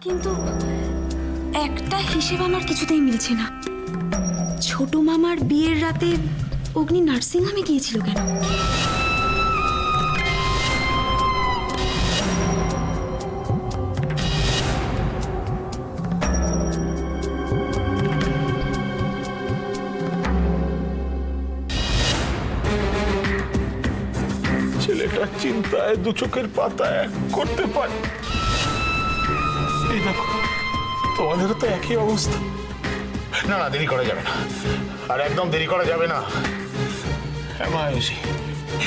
কিন্তু একটা হিসেব আমার কিছুতেই মিলছে না। ছোট মামার বিয়ের রাতে অগ্নি নার্সিংহোমে গিয়েছিল কেন? ছেলেটা চিন্তায় দু চোখের পাতা এক করতে পারে। এই দেখো, তোমাদেরও তো একই অবস্থা। না না, দেরি করা যাবে না, আর একদম দেরি করা যাবে না।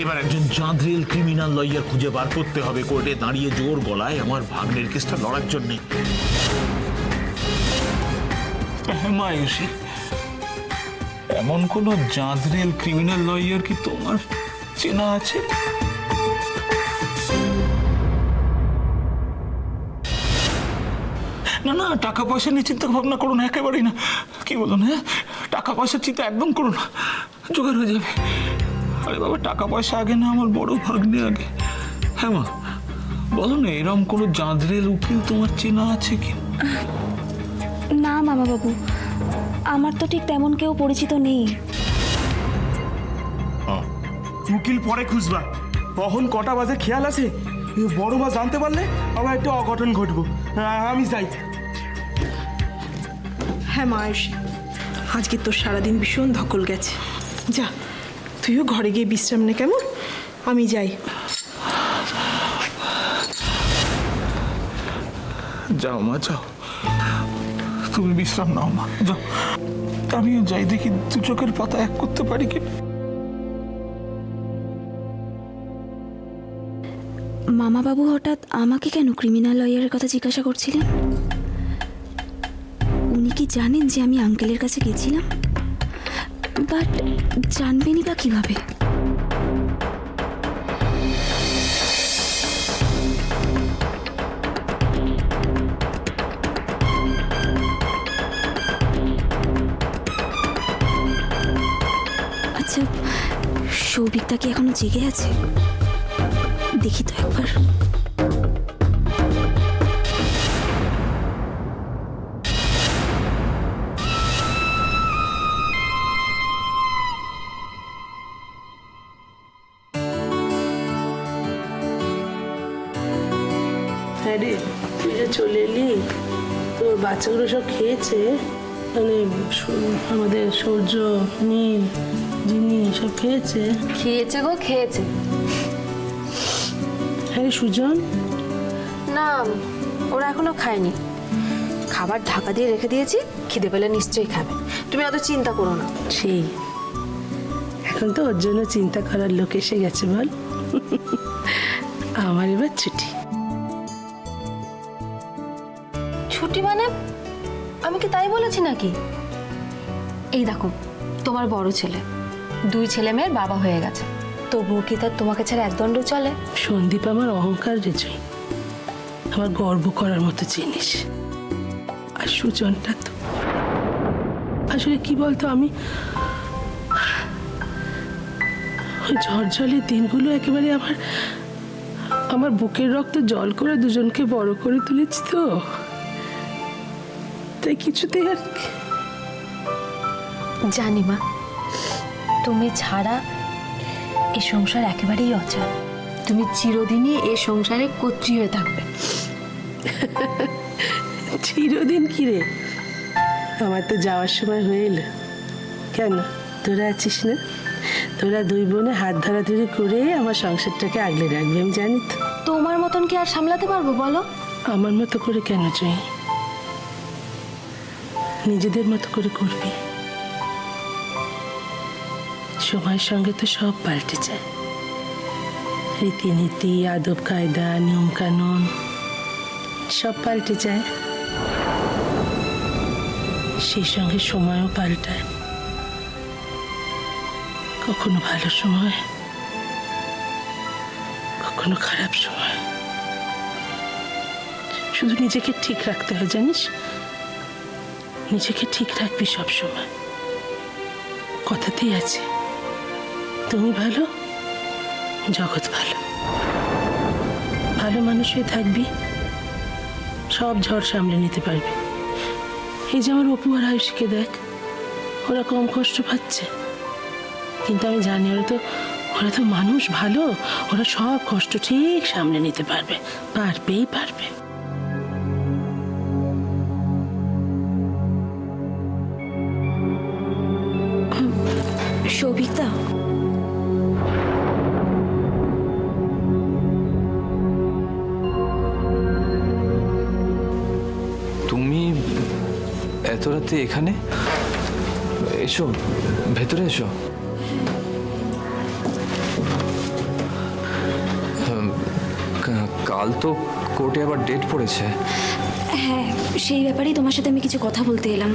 এবার একজন জাঁদরেল ক্রিমিনাল লয়ার খুঁজে বার করতে হবে কোর্টে দাঁড়িয়ে জোর গলায় আমার ভাগ্নের কেসটা লড়ার জন্যে। মায়ুষী, এমন কোন জাঁদরেল ক্রিমিনাল লয়ার কি তোমার চেনা আছে? না না, টাকা পয়সা নিয়ে চিন্তা ভাবনা করো না, একেবারেই না। কি বলুন, হ্যাঁ, টাকা পয়সার চিন্তা একদম করো না, জোগাড় হয়ে যাবে। আরে বাবা, টাকা পয়সা আগে না, আমার বড় ভাগ্নে আগে। হ্যাঁ মা, বলো না, এরম কোনো জাঁদরেল উকিল তোমার চেনা আছে কি? না মামা বাবু, আমার তো ঠিক তেমন কেউ পরিচিত নেই। উকিল পরে খুঁজবা, কখন কটা বাজে খেয়াল আছে? বড় মা জানতে পারলে আবার একটা অঘটন ঘটবো। আমি যাই। হ্যাঁ মায়ুষী, আজকে তোর সারাদিন ভীষণ ধকল গেছে। যা, তুইও ঘরে গিয়ে বিশ্রাম নে, কেমন? আমি যাই। যাও মা, যাও, তুমি বিশ্রাম নাও মা, যাও। আমিও যাই, দেখি দু চোখের পাতা এক করতে পারি কি। মামা বাবু হঠাৎ আমাকে কেন ক্রিমিনাল লয়ারের কথা জিজ্ঞাসা করছিলেন? উনি কি জানেন যে আমি আঙ্কেলের কাছে গেছিলাম? বাট জানবেনই বা কিভাবে? আচ্ছা, সৌভিকটা কি এখনো জেগে আছে? দেখি তো একবার। হ্যাঁ রে, তুই যে চলে এলি, তোর বাচ্চাগুলো সব খেয়েছে? মানে আমাদের সূর্য, নীল, জিনি সব খেয়েছে? খেয়েছে গো, খেয়েছে। হ্যাঁ রে সুজন? না, ওরা এখনো খায়নি। খাবার ঢাকা দিয়ে রেখে দিয়েছি, খিদে পেলে নিশ্চয়ই খাবে। তুমি অত চিন্তা করো না। সেই এখন তো ওর জন্য চিন্তা করার লোক এসে গেছে, বল। আমার এবার ছুটি। ছুটি মানে? আমি কি তাই বলেছি নাকি? এই দেখো, তোমার বড় ছেলে, 2 ছেলে মেয়ের বাবা হয়ে গেছে, তবুও কি তার তোমাকে ছাড়া একদণ্ড চলে? সন্দীপ আমার অহংকার রে জয়, আমার গর্ব করার মতো জিনিস। আর সুজনটা তো আসলে কি বলতো, আমি ওই ঝড়ঝড়ের দিনগুলো একেবারে আমার বুকের রক্ত জল করে দুজনকে বড় করে তুলেছি তো, তাই কিছুতেই আর। জানি মা, তুমি ছাড়া এই সংসার একেবারেই অচল। তুমি চিরদিনই এই সংসারে কর্ত্রী হয়ে থাকবে। চিরদিন কি রে, আমার তো যাওয়ার সময় হয়ে এলো। কেন, তোরা আছিস না? তোরা 2 বোনে হাত ধরাধরি করে আমার সংসারটাকে আগলে রাখবে, আমি জানি তো। তোমার মতন কি আর সামলাতে পারবো বলো? আমার মতো করে কেন জয়ী, নিজেদের মতো করে করবি। সময়ের সঙ্গে তো সব পাল্টে যায়, রীতিনীতি, আদব কায়দা, নিয়ম কানুন সব পাল্টে যায়, সেই সঙ্গে সময়ও পাল্টায়। কখনো ভালো সময়, কখনো খারাপ সময়। শুধু নিজেকে ঠিক রাখতে হয়, জানিস? নিজেকে ঠিক রাখবি সব সময়। কথাতেই আছে, তুমি ভালো, জগৎ ভালো। ভালো মানুষ হয়ে থাকবি, সব ঝড় সামলে নিতে পারবে। এই যে আমার অপু আর আয়ুষীকে দেখ, ওরা কম কষ্ট পাচ্ছে, কিন্তু আমি জানি ওরা তো মানুষ ভালো, ওরা সব কষ্ট ঠিক সামলে নিতে পারবে, পারবেই পারবে। সৌভিকদা, তুমি এত রাতে এখানে? এসো, ভেতরে এসো। কাল তো কোর্টে আবার ডেট পড়েছে। হ্যাঁ, সেই ব্যাপারেই তোমার সাথে আমি কিছু কথা বলতে এলাম।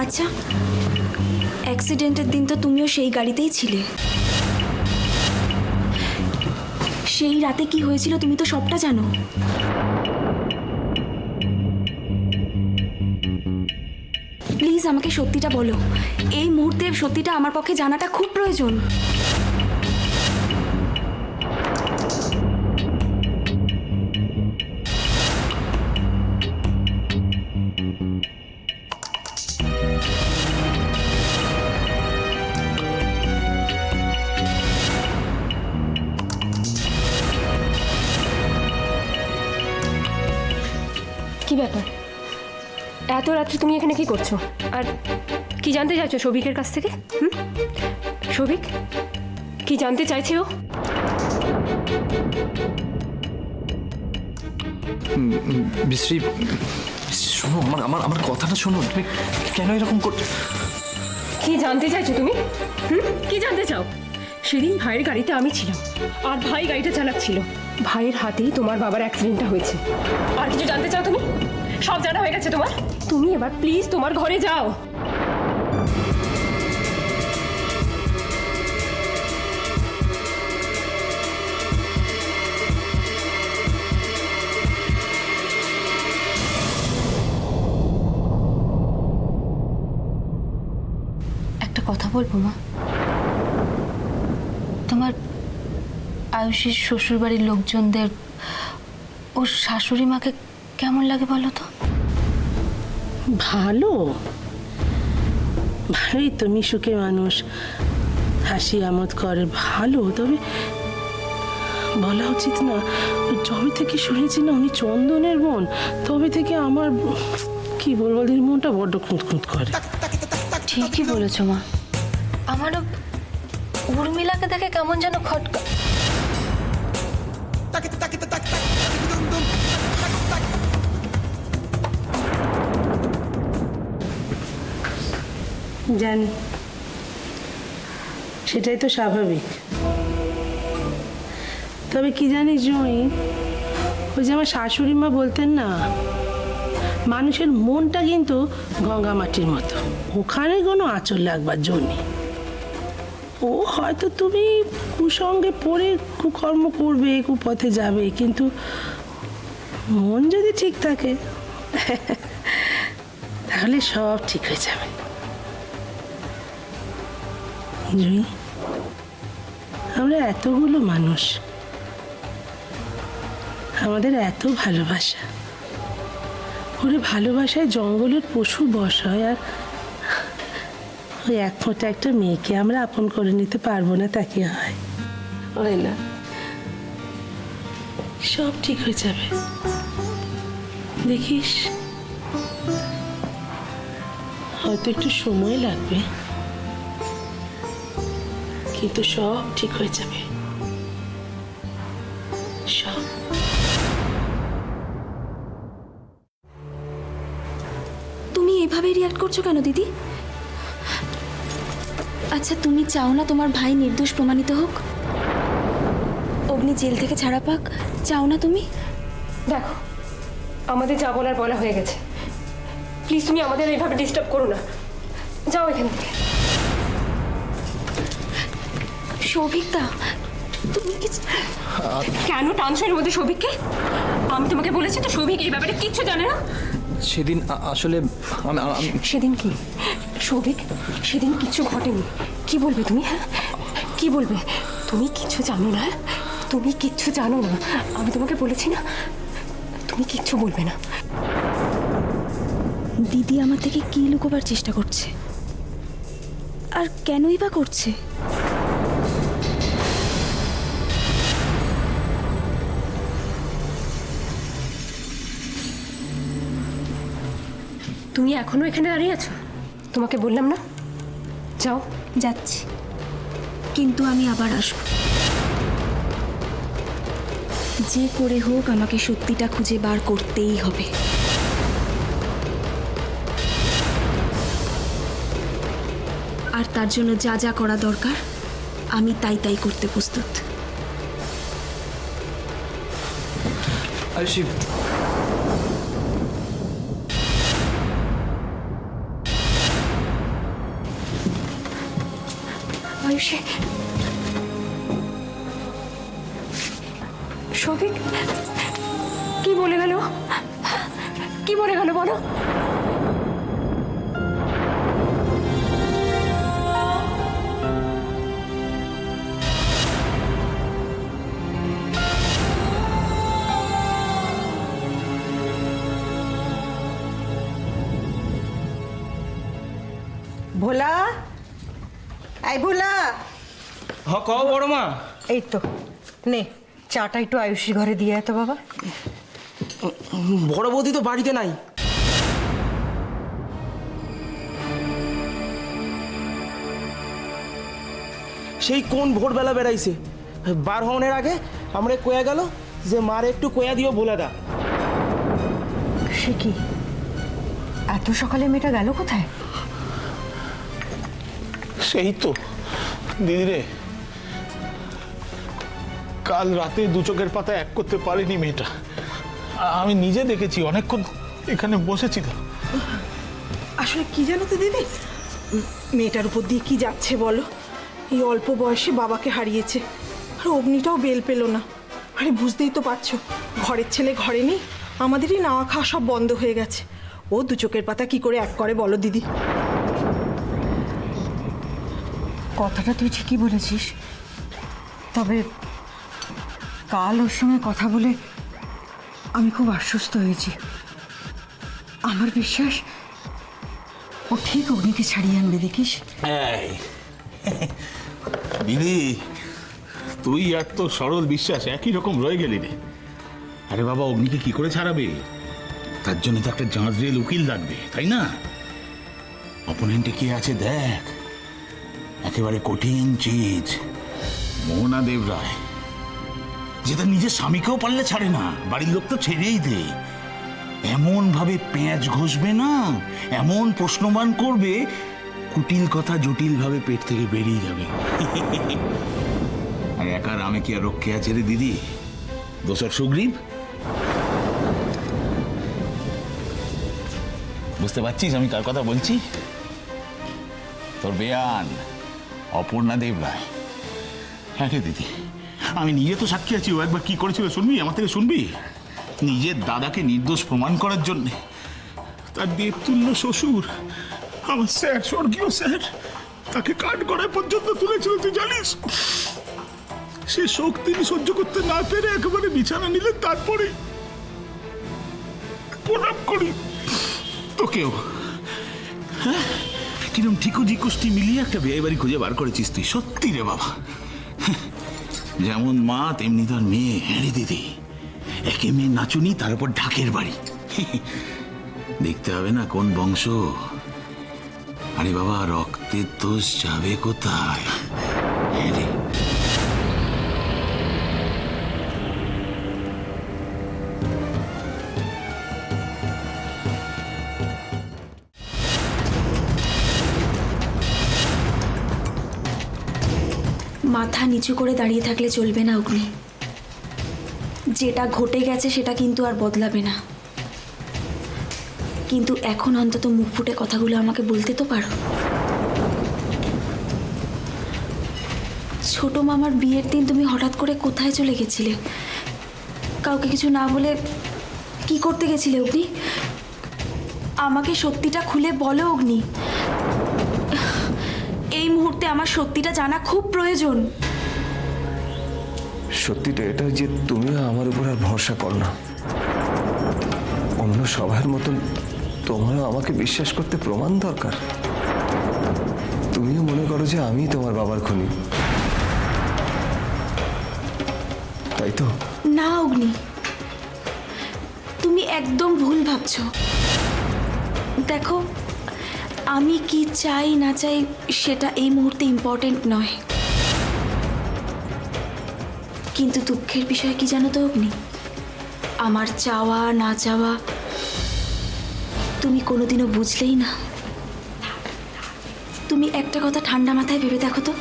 আচ্ছা, অ্যাক্সিডেন্টের দিন তো তুমিও সেই গাড়িতেই ছিলে। সেই রাতে কি হয়েছিল তুমি তো সবটা জানো। প্লিজ আমাকে সত্যিটা বলো, এই মুহূর্তে সত্যিটা আমার পক্ষে জানাটা খুব প্রয়োজন। কি ব্যাপার, এত রাত্রে তুমি এখানে কি করছো? আর কি জানতে চাইছো সৌভিকের কাছ থেকে? সৌভিক কি জানতে চাইছে ও? বিশ্রী, শোনো, আমার কথাটা শোনো। তুমি কেন এরকম করছো? কি জানতে চাইছো তুমি? কি জানতে চাও? সেদিন ভাইয়ের গাড়িতে আমি ছিলাম, আর ভাই গাড়িটা চালাচ্ছিল। ভাইয়ের হাতেই তোমার বাবার অ্যাক্সিডেন্টটা হয়েছে। আর কিছু জানতে চাও তুমি? সব জানা হয়ে গেছে তোমার। তুমি এবার প্লিজ তোমার ঘরে যাও। একটা কথা বলবো মা? তোমার আয়ুষীর শ্বশুরবাড়ির লোকজনদের ওর শাশুড়ি মাকে কেমন লাগে বলো তো? ভালো, ভালোই তো, মিশুকে মানুষ, হাসি আমোদ করে, ভালো। তবে বলা উচিত না, যবে থেকে শুনেছি না উনি চন্দনের বোন, তবে থেকে আমার কি বলবো, ওদের মনটা বড্ড খুঁতখুঁত করে। ঠিকই বলেছো মা, আমারও উর্মিলাকে দেখে কেমন যেন খটকা। জানি, সেটাই তো স্বাভাবিক। তবে কি জানিস জয়ী, ওই যে আমার শাশুড়ি মা বলতেন না, মানুষের মনটা কিন্তু গঙ্গা মাটির মতো, ওখানে কোনো আঁচল লাগবার জন্য। ও হয়তো তুমি কুসঙ্গে পড়ে কুকর্ম করবে, কুপথে যাবে, কিন্তু মন যদি ঠিক থাকে তাহলে সব ঠিক হয়ে যাবে। জয়ী, আমরা এতগুলো মানুষ, আমাদের এত ভালোবাসা, ওরে ভালোবাসায় জঙ্গলের পশু বশ হয়, আর ওই এক ফোঁটা একটা মেয়েকে আমরা আপন করে নিতে পারবো না, তা কি হয় না? সব ঠিক হয়ে যাবে, দেখিস। হয়তো একটু সময় লাগবে, কিন্তু সব ঠিক হয়ে যাবে, সব। তুমি এভাবে রিয়াক্ট করছো কেন দিদি? আচ্ছা, তুমি চাও না তোমার ভাই নির্দোষ প্রমাণিত হোক, অগ্নি জেল থেকে ছাড়া পাক? চাও না তুমি? দেখো, আমাদের যা বলার বলা হয়ে গেছে। প্লিজ তুমি আমাদের এইভাবে ডিস্টার্ব করো না, যাও এখান থেকে। সৌভিকদা, তুমি কেন টানছো এর মধ্যে সৌভিককে? আমি তোমাকে বলেছি তো সৌভিক এই ব্যাপারে কিচ্ছু জানে না। সেদিন আসলে সেদিন কি সৌভিক, সেদিন কিচ্ছু ঘটেনি। কি বলবে তুমি? হ্যাঁ, কি বলবে? তুমি কিচ্ছু জানো না, তুমি কিচ্ছু জানো না। আমি তোমাকে বলেছি না, তুমি কিচ্ছু বলবে না। দিদি আমার থেকে কি লুকোবার চেষ্টা করছে, আর কেনই বা করছে? তুমি এখনো এখানে দাঁড়িয়ে আছো? তোমাকে বললাম না যাও। যাচ্ছি, কিন্তু আমি আবার আসব। যে করে হোক আমাকে সত্যিটা খুঁজে বার করতেই হবে। আর তার জন্য যা যা করা দরকার আমি তাই তাই করতে প্রস্তুত। আয়ুষী, আয়ুষী, সৌভিক কি বলে গেল? কি বলে গেল বলো? ভোলা, এই ভোলা, হ কও বড় মা। এই তো নে চাটা একটু আয়ুষী ঘরে দিয়ে আয় তো বাবা। বড় বৌদি তো বাড়িতে নাই। সেই কোন ভোরবেলা বেড়াইছে, বার হওয়ার আগে আমরা কয়া গেল যে মার একটু কয়া দিও ভোলা দা। সে কি এত সকালে মেয়েটা গেল কোথায়? সেই তো দিদিরে, কাল রাতে দু চোখের পাতা এক করতে পারেনি মেয়েটা। আমি নিজে দেখেছি, অনেকক্ষণ এখানে বসেছি তো। আসলে কি জানো তো দিদি, মেয়েটার উপর দিয়ে কি যাচ্ছে বলো? এই অল্প বয়সে বাবাকে হারিয়েছে, আর অগ্নিটাও বেল পেল না। আরে বুঝতেই তো পারছো, ঘরের ছেলে ঘরে নেই, আমাদেরই নাওয়া খাওয়া সব বন্ধ হয়ে গেছে। ও দু চোখের পাতা কি করে এক করে বলো দিদি? কথাটা তুই ঠিকই বলেছিস, তবে কাল ওর সঙ্গে কথা বলে আমি খুব আশ্বস্ত হয়েছি। আমার বিশ্বাস ও ঠিক অগ্নিকে ছাড়িয়ে আনবে, দেখিস। এই দিদি, তুই আর তোর সরল বিশ্বাস একই রকম রয়ে গেলি রে। আরে বাবা, অগ্নিকে কি করে ছাড়াবে? তার জন্য তো একটা জাঁজরেল উকিল লাগবে, তাই না? অপোনেন্টে কে আছে দেখ, একেবারে কঠিন চিজ, মোহনা দেব রায়, যে তার নিজের স্বামীকেও পারলে ছাড়ে না, বাড়ির লোক তো ছেড়েই দেয়। এমন ভাবে পেঁয়াজ ঘষবে না, এমন প্রশ্নমান করবে, কুটিল কথা জটিল ভাবে পেট থেকে বেরিয়ে যাবে। আর একার আমি কি আর রক্ষে আছে রে দিদি? দোসর সুগ্রীব, বুঝতে পারছিস আমি কার কথা বলছি? তোর বেয়ান অপর্ণা দেব রায়। হ্যাঁ রে দিদি, আমি নিজে তো সাক্ষী আছি। ও একবার কি করেছিল শুনবি? আমার থেকে শুনবি? নিজের দাদাকে নির্দোষ প্রমাণ করার জন্যে তার দেবতুল্য শ্বশুর, আমার স্যার, স্বর্গীয় স্যার, তাকে কাঠ গড়ায় পর্যন্ত তুলেছিল, তুই জানিস? সে শোক তিনি সহ্য করতে না পেরে একেবারে বিছানা নিলেন। তারপরে প্রণাম করি তোকেও। হ্যাঁ, কিরম ঠিকুজি কুষ্টি মিলিয়ে একটা বিয়ে বাড়ি খুঁজে বার করেছিস তুই। সত্যি রে বাবা, যেমন মা তেমনি তার মেয়ে। হ্যাঁ রে দিদি, একে মেয়ে নাচুনি, তার উপর ঢাকের বাড়ি। দেখতে হবে না কোন বংশ। আরে বাবা, রক্তের দোষ যাবে কোথায়? হ্যাঁ রে, মাথা নিচু করে দাঁড়িয়ে থাকলে চলবে না অগ্নি। যেটা ঘটে গেছে সেটা কিন্তু আর বদলাবে না, কিন্তু এখন অন্তত মুখ ফুটে কথাগুলো আমাকে বলতে তো পারো। ছোট মামার বিয়ের দিন তুমি হঠাৎ করে কোথায় চলে গেছিলে? কাউকে কিছু না বলে কি করতে গেছিলে অগ্নি? আমাকে সত্যিটা খুলে বলো অগ্নি। এই মুহূর্তে আমার সত্যিটা জানা খুব প্রয়োজন। সত্যিটা এটা যে তুমি আমার উপর আর ভরসা করো না। সবার মতন তোমারও আমাকে বিশ্বাস করতে প্রমাণ দরকার। তুমিও মনে করো যে আমি তোমার বাবার খুনি, তাই তো? না অগ্নি, তুমি একদম ভুল ভাবছো। দেখো, আমি কি চাই না চাই সেটা এই মুহূর্তে ইম্পর্টেন্ট নয়, কিন্তু দুঃখের বিষয় কি জানো তো অগ্নি, আমার চাওয়া না চাওয়া তুমি কোনোদিনও বুঝলেই না। তুমি একটা কথা ঠান্ডা মাথায় ভেবে দেখো তো,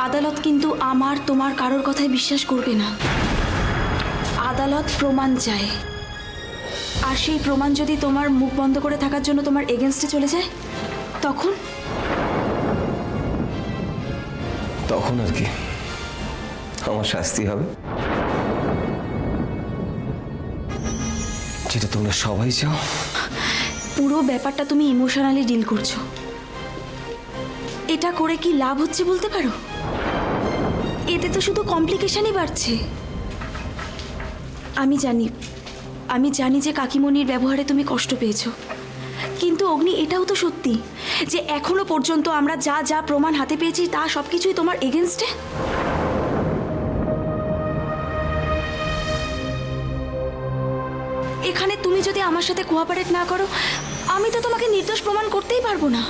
আদালত কিন্তু আমার তোমার কারোর কথায় বিশ্বাস করবে না। আদালত প্রমাণ চায়, আর সেই প্রমাণ যদি তোমার মুখ বন্ধ করে থাকার জন্য তোমার এগেনস্টে চলে যায়, তখন তখন আর কি আমার শাস্তি হবে, যেটা তোমরা সবাই চাও। পুরো ব্যাপারটা তুমি ইমোশনালি ডিল করছো। এটা করে কি লাভ হচ্ছে বলতে পারো? এতে তো শুধু কমপ্লিকেশনই বাড়ছে। আমি জানি যে কাকিমণির ব্যবহারে তুমি কষ্ট পেয়েছো, কিন্তু অগ্নি এটাও তো সত্যি যে এখনো পর্যন্ত আমরা যা যা প্রমাণ হাতে পেয়েছি তা সবকিছুই তোমার এগেনস্টে। এখানে তুমি যদি আমার সাথে কোঅপারেট না করো, আমি তো তোমাকে নির্দোষ প্রমাণ করতেই পারবো না।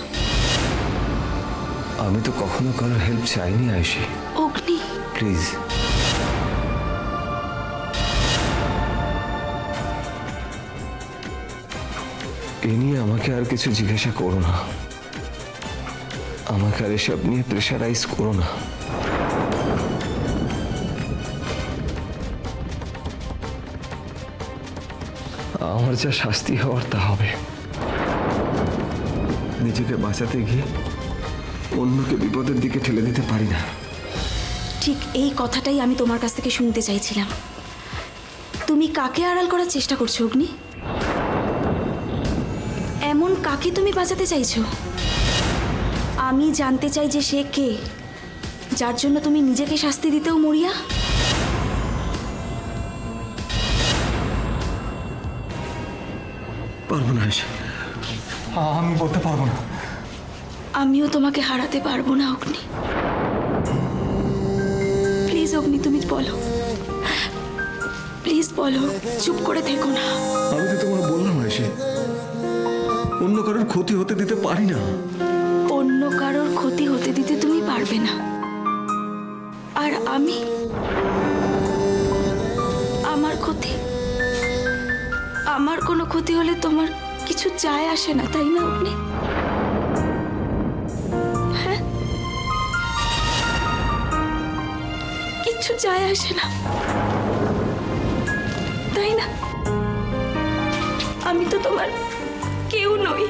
আমি তো কখনো কারোর হেল্প চাইনি আয়ুষী। অগ্নি প্লিজ, এ নিয়ে আমাকে আর কিছু জিজ্ঞাসা করো না, আমাকে আর এসব নিয়ে প্রেশারাইজ করো না। আমার যা শাস্তি হওয়ার তা হবে। নিজেকে বাঁচাতে গিয়ে অন্যকে বিপদের দিকে ঠেলে দিতে পারি না। ঠিক এই কথাটাই আমি তোমার কাছ থেকে শুনতে চাইছিলাম। তুমি কাকে আড়াল করার চেষ্টা করছো অগ্নি? এমন কাকে তুমি বাঁচাতে চাইছো? আমি জানতে চাই যে সে কে, যার জন্য তুমি নিজেকে শাস্তি দিতেও মরিয়া। পারবো না আয়ুষী, আমি বলতে পারবো না। আমিও তোমাকে হারাতে পারবো না অগ্নি। প্লিজ অগ্নি, তুমি বলো, প্লিজ বলো, চুপ করে থেকো না। আমি তো তোমার বললাম আয়ুষী, অন্য কারোর ক্ষতি হতে দিতে পারি না। অন্য কারোর ক্ষতি হতে দিতে তুমি পারবে না, আর আমি আমার কোনো ক্ষতি হলে তোমার কিছু যায় আসে না, তাই না অগ্নি? হ্যাঁ, কিচ্ছু যায় আসে না, তাই না? আমি তো তোমার কেউ নই।